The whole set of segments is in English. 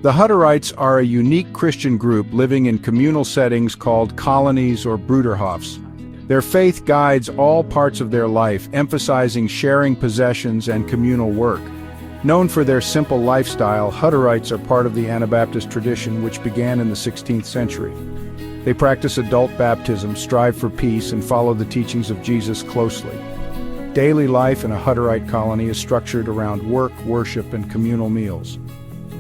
The Hutterites are a unique Christian group living in communal settings called colonies or Bruderhofs. Their faith guides all parts of their life, emphasizing sharing possessions and communal work. Known for their simple lifestyle, Hutterites are part of the Anabaptist tradition which began in the 16th century. They practice adult baptism, strive for peace, and follow the teachings of Jesus closely. Daily life in a Hutterite colony is structured around work, worship, and communal meals.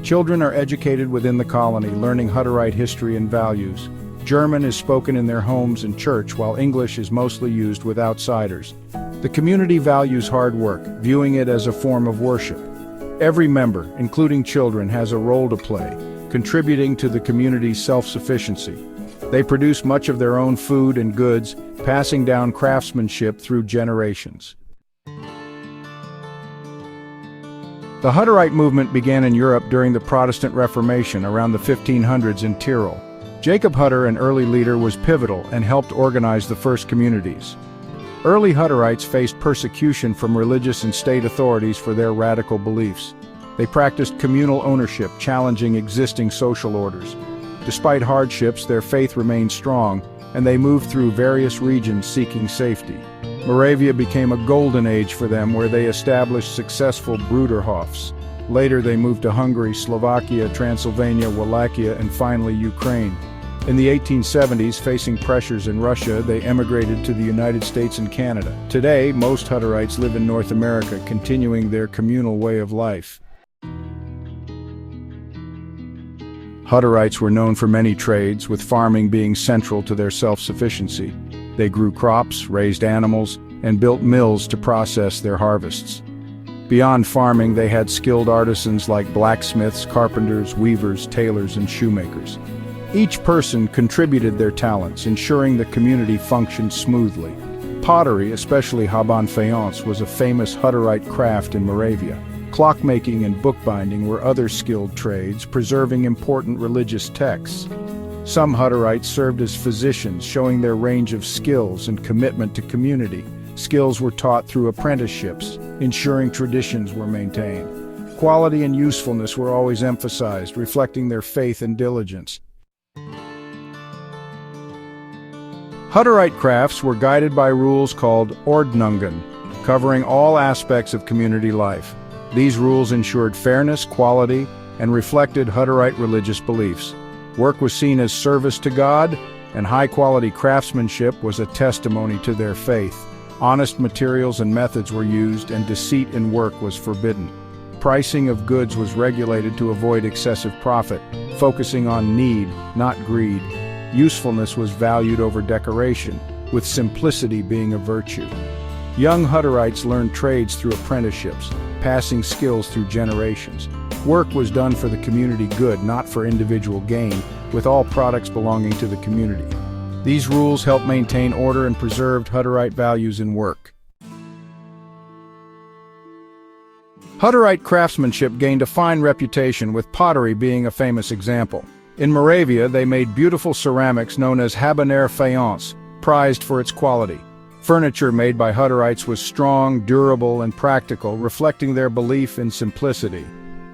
Children are educated within the colony, learning Hutterite history and values. German is spoken in their homes and church, while English is mostly used with outsiders. The community values hard work, viewing it as a form of worship. Every member, including children, has a role to play, contributing to the community's self-sufficiency. They produce much of their own food and goods, passing down craftsmanship through generations. The Hutterite movement began in Europe during the Protestant Reformation around the 1500s in Tyrol. Jacob Hutter, an early leader, was pivotal and helped organize the first communities. Early Hutterites faced persecution from religious and state authorities for their radical beliefs. They practiced communal ownership, challenging existing social orders. Despite hardships, their faith remained strong, and they moved through various regions seeking safety. Moravia became a golden age for them, where they established successful Bruderhofs. Later they moved to Hungary, Slovakia, Transylvania, Wallachia, and finally Ukraine. In the 1870s, facing pressures in Russia, they emigrated to the United States and Canada. Today, most Hutterites live in North America, continuing their communal way of life. Hutterites were known for many trades, with farming being central to their self-sufficiency. They grew crops, raised animals, and built mills to process their harvests. Beyond farming, they had skilled artisans like blacksmiths, carpenters, weavers, tailors, and shoemakers. Each person contributed their talents, ensuring the community functioned smoothly. Pottery, especially Haban faience, was a famous Hutterite craft in Moravia. Clockmaking and bookbinding were other skilled trades, preserving important religious texts. Some Hutterites served as physicians, showing their range of skills and commitment to community. Skills were taught through apprenticeships, ensuring traditions were maintained. Quality and usefulness were always emphasized, reflecting their faith and diligence. Hutterite crafts were guided by rules called Ordnungen, covering all aspects of community life. These rules ensured fairness, quality, and reflected Hutterite religious beliefs. Work was seen as service to God, and high-quality craftsmanship was a testimony to their faith. Honest materials and methods were used, and deceit in work was forbidden. Pricing of goods was regulated to avoid excessive profit, focusing on need, not greed. Usefulness was valued over decoration, with simplicity being a virtue. Young Hutterites learned trades through apprenticeships, passing skills through generations. Work was done for the community good, not for individual gain, with all products belonging to the community. These rules helped maintain order and preserved Hutterite values in work. Hutterite craftsmanship gained a fine reputation, with pottery being a famous example. In Moravia, they made beautiful ceramics known as habanera faience, prized for its quality. Furniture made by Hutterites was strong, durable, and practical, reflecting their belief in simplicity.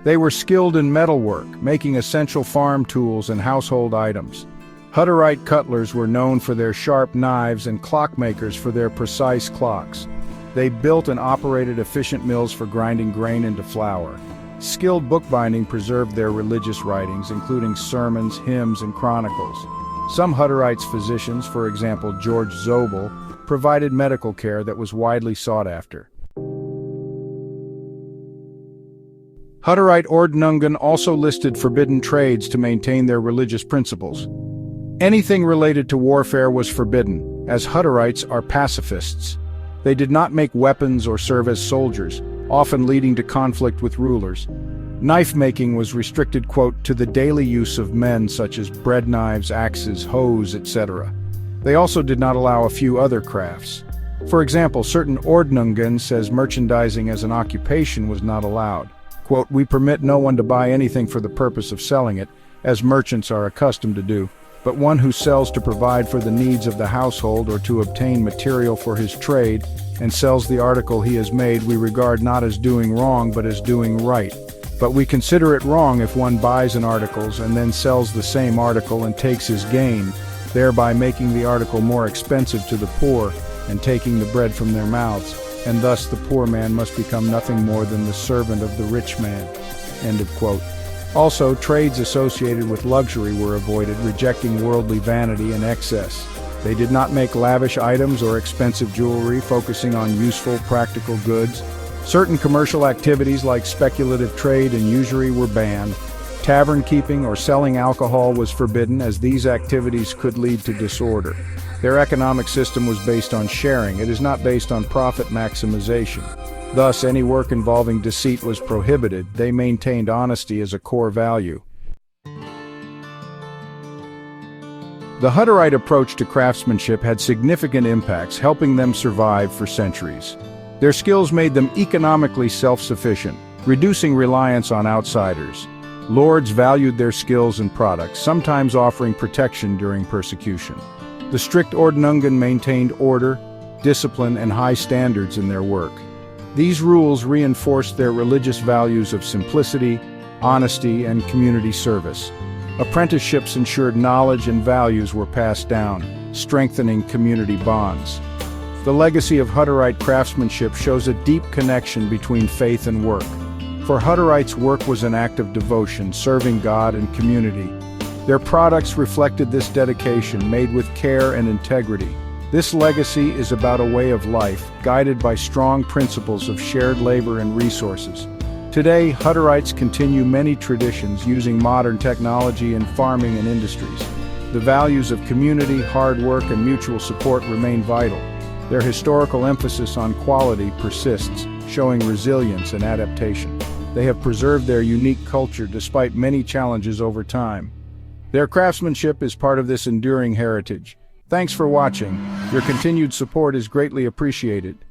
They were skilled in metalwork, making essential farm tools and household items. Hutterite cutlers were known for their sharp knives and clockmakers for their precise clocks. They built and operated efficient mills for grinding grain into flour. Skilled bookbinding preserved their religious writings, including sermons, hymns, and chronicles. Some Hutterites physicians, for example George Zobel, provided medical care that was widely sought after. Hutterite Ordnungen also listed forbidden trades to maintain their religious principles. Anything related to warfare was forbidden, as Hutterites are pacifists. They did not make weapons or serve as soldiers, often leading to conflict with rulers. Knife-making was restricted, quote, to the daily use of men, such as bread knives, axes, hoes, etc. They also did not allow a few other crafts. For example, certain Ordnungen says merchandising as an occupation was not allowed. Quote, we permit no one to buy anything for the purpose of selling it, as merchants are accustomed to do, but one who sells to provide for the needs of the household or to obtain material for his trade and sells the article he has made we regard not as doing wrong but as doing right. But we consider it wrong if one buys an article and then sells the same article and takes his gain, thereby making the article more expensive to the poor and taking the bread from their mouths, and thus the poor man must become nothing more than the servant of the rich man." End of quote. Also, trades associated with luxury were avoided, rejecting worldly vanity and excess. They did not make lavish items or expensive jewelry, focusing on useful, practical goods. Certain commercial activities like speculative trade and usury were banned. Tavern keeping or selling alcohol was forbidden, as these activities could lead to disorder. Their economic system was based on sharing. It is not based on profit maximization. Thus, any work involving deceit was prohibited. They maintained honesty as a core value. The Hutterite approach to craftsmanship had significant impacts, helping them survive for centuries. Their skills made them economically self-sufficient, reducing reliance on outsiders. Lords valued their skills and products, sometimes offering protection during persecution. The strict Ordnungen maintained order, discipline, and high standards in their work. These rules reinforced their religious values of simplicity, honesty, and community service. Apprenticeships ensured knowledge and values were passed down, strengthening community bonds. The legacy of Hutterite craftsmanship shows a deep connection between faith and work. For Hutterites, work was an act of devotion, serving God and community. Their products reflected this dedication, made with care and integrity. This legacy is about a way of life, guided by strong principles of shared labor and resources. Today, Hutterites continue many traditions using modern technology in farming and industries. The values of community, hard work, and mutual support remain vital. Their historical emphasis on quality persists, showing resilience and adaptation. They have preserved their unique culture despite many challenges over time. Their craftsmanship is part of this enduring heritage. Thanks for watching. Your continued support is greatly appreciated.